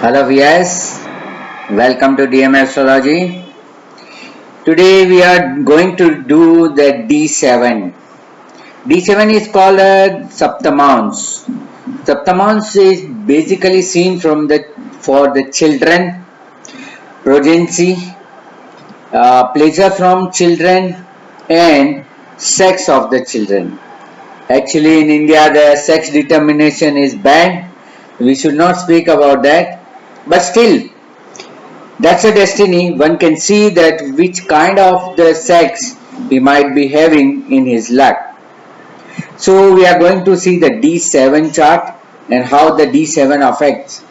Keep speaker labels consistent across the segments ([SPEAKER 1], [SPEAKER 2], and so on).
[SPEAKER 1] Hello viewers, welcome to DM Astrology. Today we are going to do the D7. D7 is called a Saptamansh. Saptamansh is basically seen for the children, progeny, pleasure from children and sex of the children. Actually in India the sex determination is banned. We should not speak about that. But still that's a destiny. One can see that which kind of the sex he might be having in his luck. So we are going to see the D7 chart and how the D7 affects.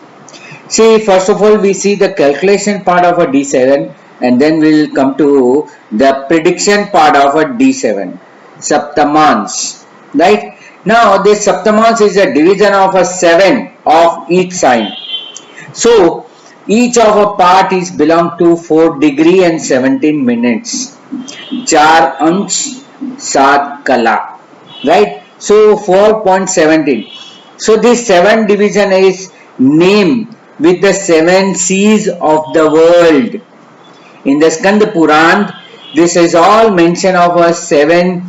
[SPEAKER 1] See, first of all we see the calculation part of a D7 and then we'll come to the prediction part of a D7. Saptamansh. Right? Now this Saptamansh is a division of a 7 of each sign. So each of a part is belong to 4 degree and 17 minutes. 4 अंश 7 कला. Right? So 4.17. So this 7 division is named with the 7 seas of the world. In the Skanda Puran, this is all mention of a 7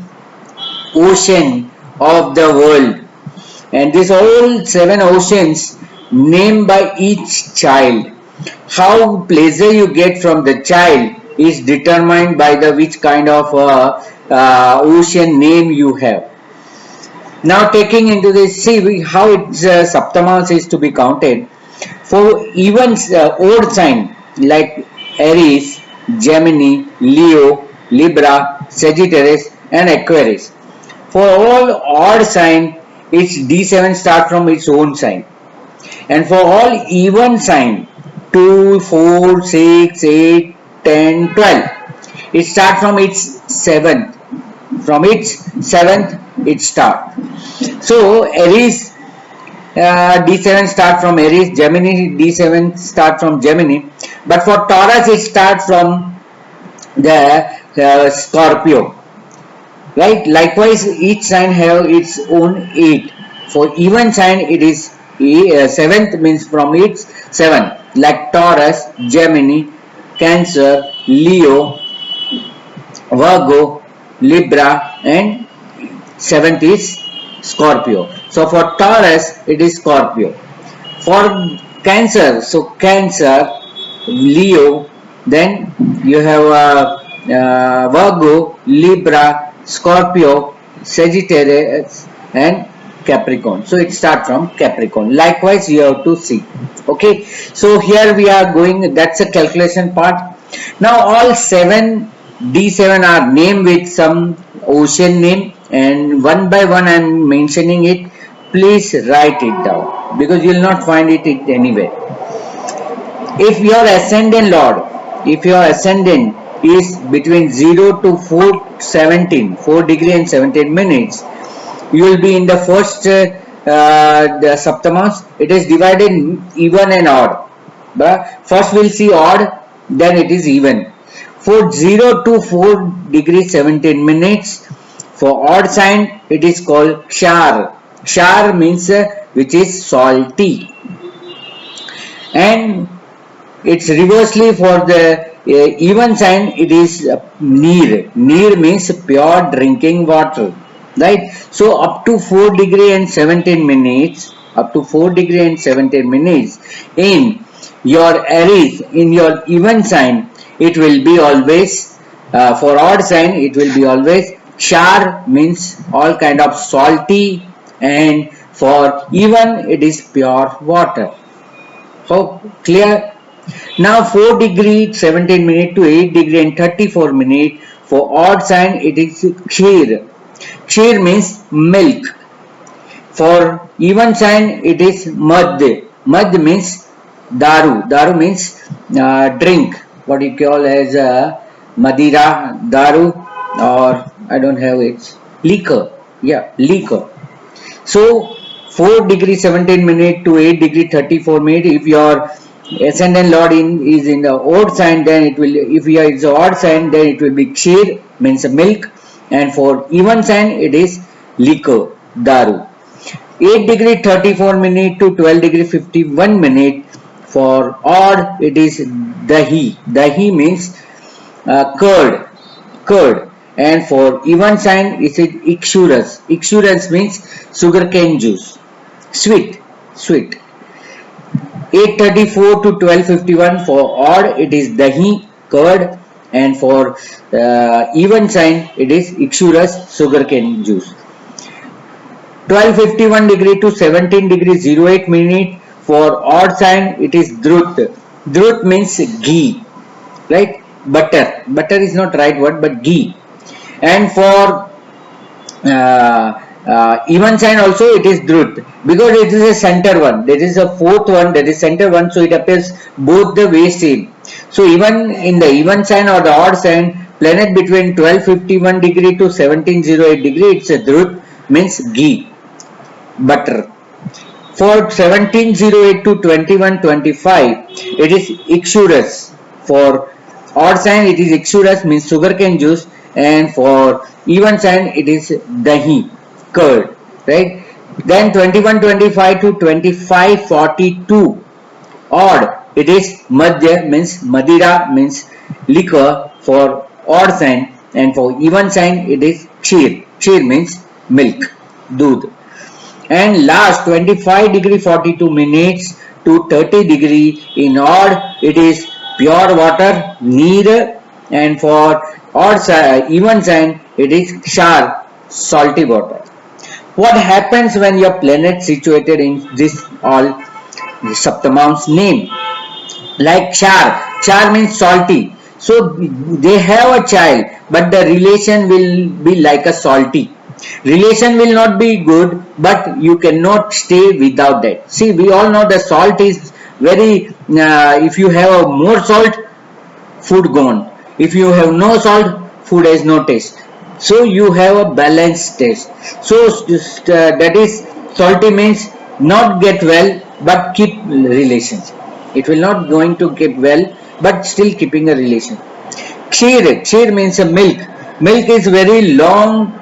[SPEAKER 1] ocean of the world. And these all 7 oceans named by each child. How pleasure you get from the child is determined by the which kind of ocean name you have. Now taking into this, see how its Saptamansh is to be counted. For even odd sign like Aries, Gemini, Leo, Libra, Sagittarius and Aquarius. For all odd sign, its D7 start from its own sign. And for all even sign, 2, 4, 6, 8, 10, 12, it starts from its 7th. From its 7th, it starts. So, Aries D7 start from Aries, Gemini D7 start from Gemini, but for Taurus it starts from the Scorpio. Right? Likewise, each sign have its own 8. For even sign, it is 7th means from its 7, like Taurus, Gemini, Cancer, Leo, Virgo, Libra, and 7th is Scorpio. So for Taurus, it is Scorpio. For Cancer, so Cancer, Leo, then you have Virgo, Libra, Scorpio, Sagittarius, and Capricorn. So it starts from Capricorn. Likewise, you have to see. Okay. So here we are going. That's a calculation part. Now all 7 D7 are named with some ocean name, and one by one I am mentioning it. Please write it down because you will not find it anywhere. If your ascendant lord, if your ascendant is between 0 to 4 degree and 17 minutes, you will be in the first the Saptamansh. It is divided even and odd. But first we will see odd, then it is even. For 0 to 4 degree 17 minutes, for odd sign it is called Kshar. Kshar means which is salty. And it's reversely for the even sign, it is Neer. Neer means pure drinking water. Right? So up to 4 degree and 17 minutes, in your Aries, in your even sign, it will be always, for odd sign, it will be always Kshar means all kind of salty, and for even it is pure water. Hope clear? Now 4 degree 17 minute to 8 degree and 34 minute, for odd sign it is Kshir. Kshir means milk. For even sign it is Mad. Mad means Daru. Daru means drink. What you call as Madira, Daru, or I don't have it. Liquor. Yeah, liquor. So 4 degree 17 minute to 8 degree 34 minute. If your ascendant lord is in the odd sign, then it will, if you is odd sign, then it will be Kshir, means milk, and for even sign it is liquor, Daru. 8 degree 34 minute to 12 degree 51 minute, For odd, it is dahi. Dahi means curd. And for even sign, it is ikshurus. Ikshurus means sugarcane juice, sweet. 8:34 to 12:51 for odd, it is dahi, curd, and for even sign, it is ikshurus, sugarcane juice. 12:51 degree to 17 degree 08 minute for odd sign, it is drut. Drut means ghee, right? Butter is not right word, but ghee. And for even sign also, it is drut, because it is a center one. There is a fourth one, that is center one, so it appears both the way same. So even in the even sign or the odd sign, planet between 12:51 degree to 17:08 degree, it's a drut, means ghee, butter. For 17:08 to 21:25, it is ikshurus. For odd sign, it is ikshurus, means sugarcane juice, and for even sign, it is dahi, curd, right? Then 21:25 to 25:42, odd, it is madhya, means madira, means liquor for odd sign, and for even sign, it is kheer. Kheer means milk, doodh. And last 25 degree 42 minutes to 30 degree in odd, it is pure water, neer, and for odd side, even sign, it is kshar, salty water. What happens when your planet situated in this all Saptamansh name? Like Char means salty. So they have a child, but the relation will be like a salty. Relation will not be good, but you cannot stay without that. See, we all know the salt is very, if you have a more salt, food gone. If you have no salt, food has no taste. So you have a balanced taste. So that is salty means not get well, but keep relations. It will not going to keep well, but still keeping a relation. Kheer means a milk. Milk is very long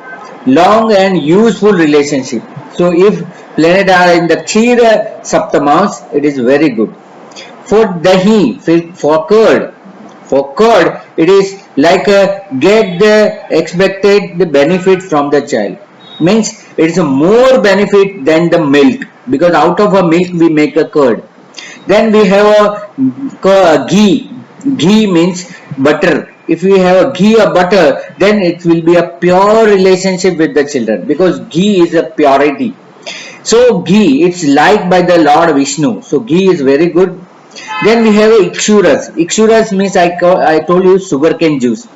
[SPEAKER 1] and useful relationship. So if planet are in the Kheer Saptamansh, it is very good. For dahi, for curd, it is like get the expected the benefit from the child. Means it is a more benefit than the milk, because out of a milk we make a curd. Then we have a ghee. Ghee means butter. If we have a ghee or butter, then it will be a pure relationship with the children, because ghee is a purity. So ghee, it's liked by the Lord Vishnu. So ghee is very good. Then we have ikshurus. Ikshurus means I told you sugarcane juice.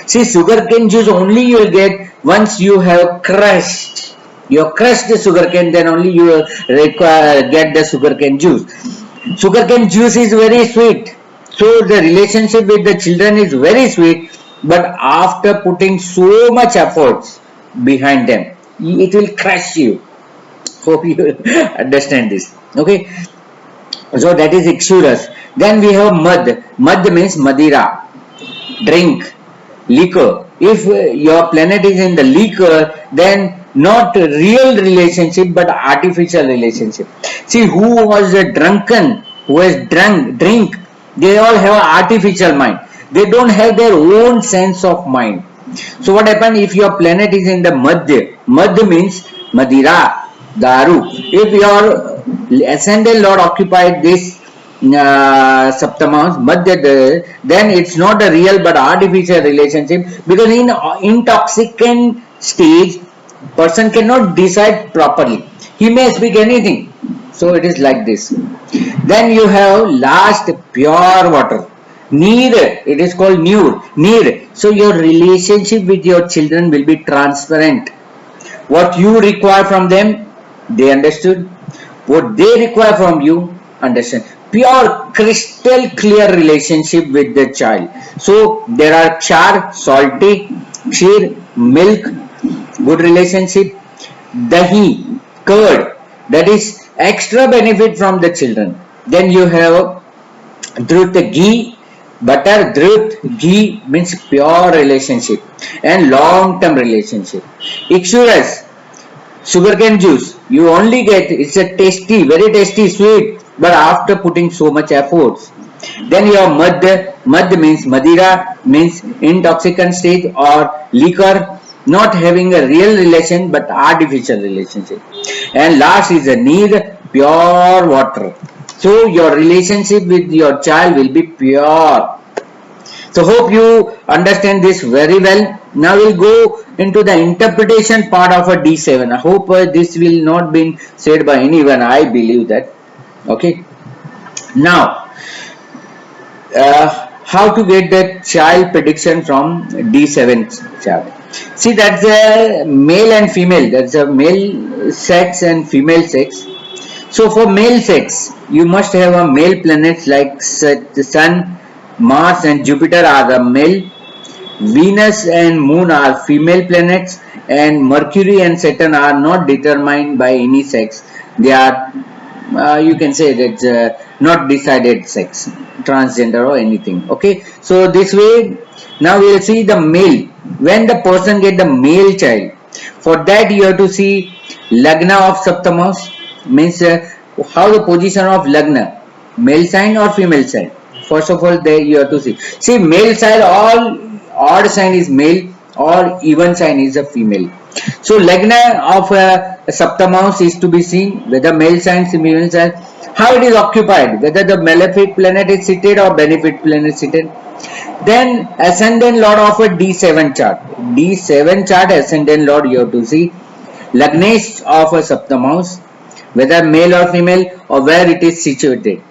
[SPEAKER 1] See, sugarcane juice only you will get once you have crushed. You have crushed the sugarcane, then only you will get the sugarcane juice. Sugarcane juice is very sweet. So the relationship with the children is very sweet, but after putting so much efforts behind them, it will crush you. Hope you understand this. Okay. So that is ikshurus. Then we have mad. Mad means madira, drink, liquor. If your planet is in the liquor, then not real relationship but artificial relationship. See, who was a drunken, who has drink, they all have an artificial mind. They don't have their own sense of mind. So what happens if your planet is in the madhya? Madhya means madira, daru. If your ascendant lord occupied this Saptamansh, Madhya, then it's not a real but artificial relationship, because in intoxicant stage, person cannot decide properly. He may speak anything. So it is like this. Then you have last pure water. Neer, it is called neer. So your relationship with your children will be transparent. What you require from them, they understood. What they require from you, understand. Pure crystal clear relationship with the child. So there are char, salty, kheer, milk, good relationship, dahi, curd, that is extra benefit from the children. Then you have drut, ghee, butter, drut, ghee means pure relationship and long term relationship. Ikshurus, sugarcane juice, you only get, it's a tasty, very tasty, sweet, but after putting so much efforts. Then your mad means Madira, means intoxicant stage or liquor, not having a real relation but artificial relationship. And last is a need, pure water. So your relationship with your child will be pure. So hope you understand this very well. Now we'll go into the interpretation part of a D7. I hope this will not be said by anyone. I believe that. Okay. Now, how to get the child prediction from D7 chart? See, that's a male and female. That's a male sex and female sex. So for male sex, you must have a male planets like the Sun, Mars and Jupiter are the male. Venus and Moon are female planets, and Mercury and Saturn are not determined by any sex. They are, you can say that not decided sex, transgender or anything. Okay, so this way, now we will see the male. When the person get the male child, for that you have to see Lagna of Saptamansh, means how the position of Lagna, male sign or female sign. First of all, there you have to see. See, male sign, all odd sign is male or even sign is a female. So Lagna of Saptamansh is to be seen whether male sign, female sign, how it is occupied, whether the malefic planet is seated or benefic planet is seated. Then ascendant lord of a D7 chart. D7 chart ascendant lord you have to see. Lagnesh of a Saptamansh, whether male or female or where it is situated.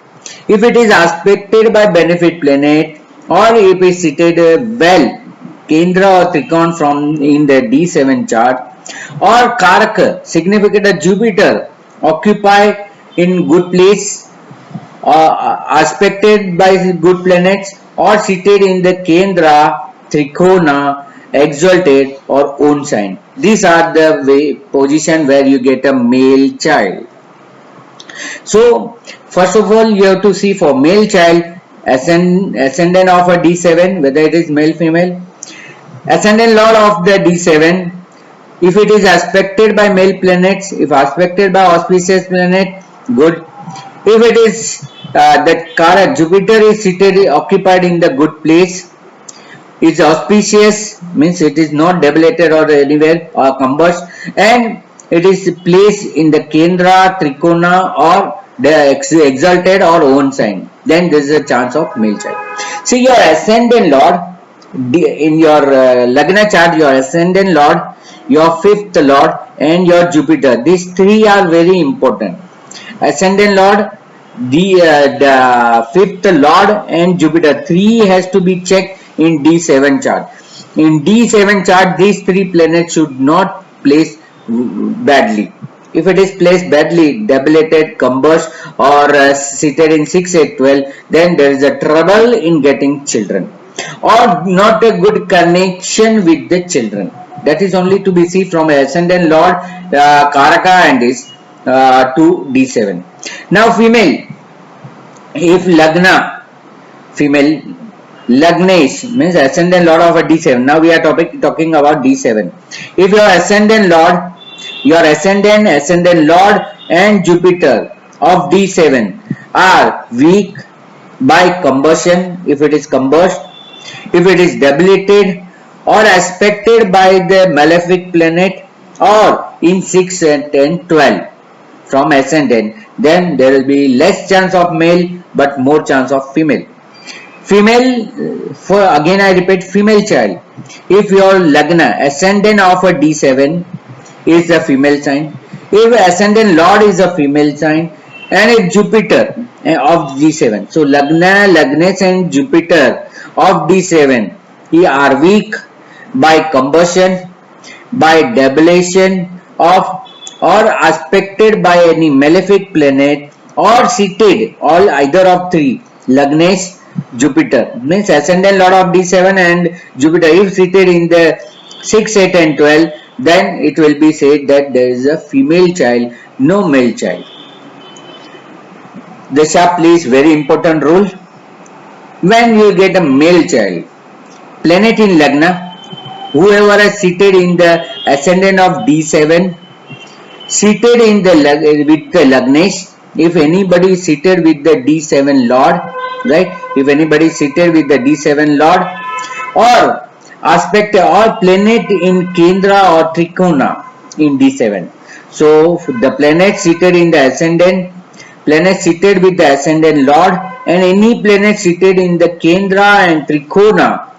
[SPEAKER 1] If it is aspected by benefic planet or if it is seated well, Kendra or Trikon from in the D7 chart, or Karaka, significant of Jupiter, occupy in good place, aspected by good planets, or seated in the Kendra, Trikona, exalted or own sign. These are the way position where you get a male child. So first of all, you have to see for male child ascendant of a D7, whether it is male female. Ascendant lord of the D7, if it is aspected by male planets, if aspected by auspicious planet, good. If it is that Karak, Jupiter is seated, occupied in the good place, is auspicious, means it is not debilitated or anywhere or combust, and it is placed in the Kendra, Trikona or the exalted or own sign, then there is a chance of male child. See, your ascendant lord, in your Lagna chart, your ascendant lord, your fifth lord and your Jupiter, these three are very important. Ascendant lord, the fifth lord and Jupiter, three has to be checked in D7 chart. In D7 chart, these three planets should not place badly. If it is placed badly, debilitated, combust or seated in 6, 8, 12, then there is a trouble in getting children or not a good connection with the children. That is only to be seen from ascendant lord, Karaka and his to D7. Now female, if Lagna, female, Lagnesh means ascendant lord of a D7. Now we are talking about D7. If your ascendant lord, your ascendant lord and Jupiter of D7 are weak by combustion, if it is combust, if it is debilitated or aspected by the malefic planet or in 6 and 10, 12 from ascendant, then there will be less chance of male but more chance of female. Female, for again I repeat, female child. If your Lagna, ascendant of a D7 is a female sign, if ascendant lord is a female sign, and if Jupiter of D7, so Lagna, Lagnes and Jupiter of D7 are weak by combustion, by debilation of or aspected by any malefic planet or seated all either of three, Lagnesh, Jupiter, means ascendant lord of D7 and Jupiter, if seated in the 6, 8 and 12, then it will be said that there is a female child, no male child. Dasha plays very important role. When you get a male child, planet in Lagna, whoever is seated in the ascendant of D7, seated in the with the Lagnesh, if anybody is seated with the D7 Lord, right? If anybody is seated with the D7 Lord, or aspect or planet in Kendra or Trikona in D7. So the planet seated in the ascendant, planet seated with the ascendant Lord, and any planet seated in the Kendra and Trikona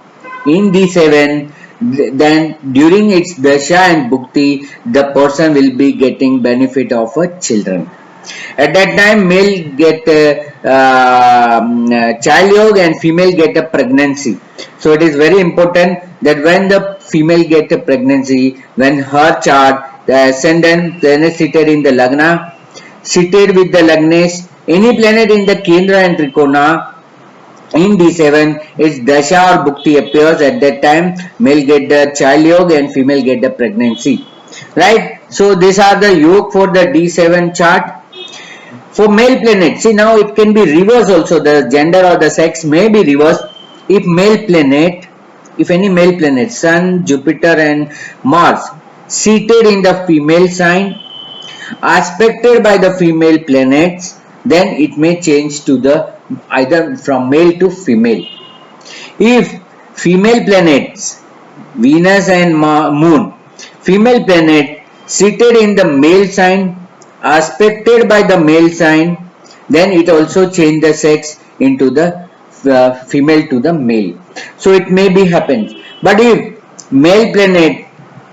[SPEAKER 1] in D7, then during its dasha and bhukti, the person will be getting benefit of a children. At that time, male get child yoga and female get a pregnancy. So it is very important that when the female get a pregnancy, when her chart, the ascendant planet seated in the lagna, seated with the lagnesh, any planet in the Kendra and Trikona in D7, its dasha or bhukti appears. At that time, male get the child yoga and female get the pregnancy. Right? So these are the yoke for the D7 chart. For male planet, see now it can be reversed also, the gender or the sex may be reversed. If male planet, if any male planet, Sun, Jupiter and Mars seated in the female sign, aspected by the female planets, then it may change to the either from male to female. If female planets, Venus and Moon, female planet seated in the male sign, aspected by the male sign, then it also change the sex into the female to the male. So it may be happens. But if male planet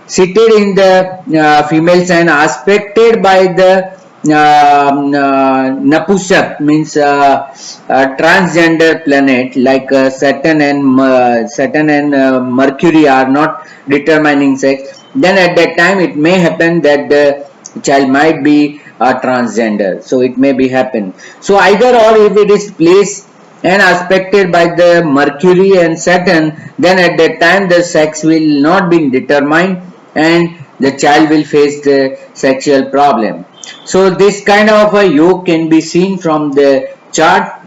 [SPEAKER 1] seated in the female sign, aspected by the Napusak, means transgender planet like Saturn and Mercury are not determining sex, then at that time it may happen that the child might be a transgender. So it may be happen. So either or, if it is placed and aspected by the Mercury and Saturn, then at that time the sex will not be determined and the child will face the sexual problem. So this kind of a yoke can be seen from the chart.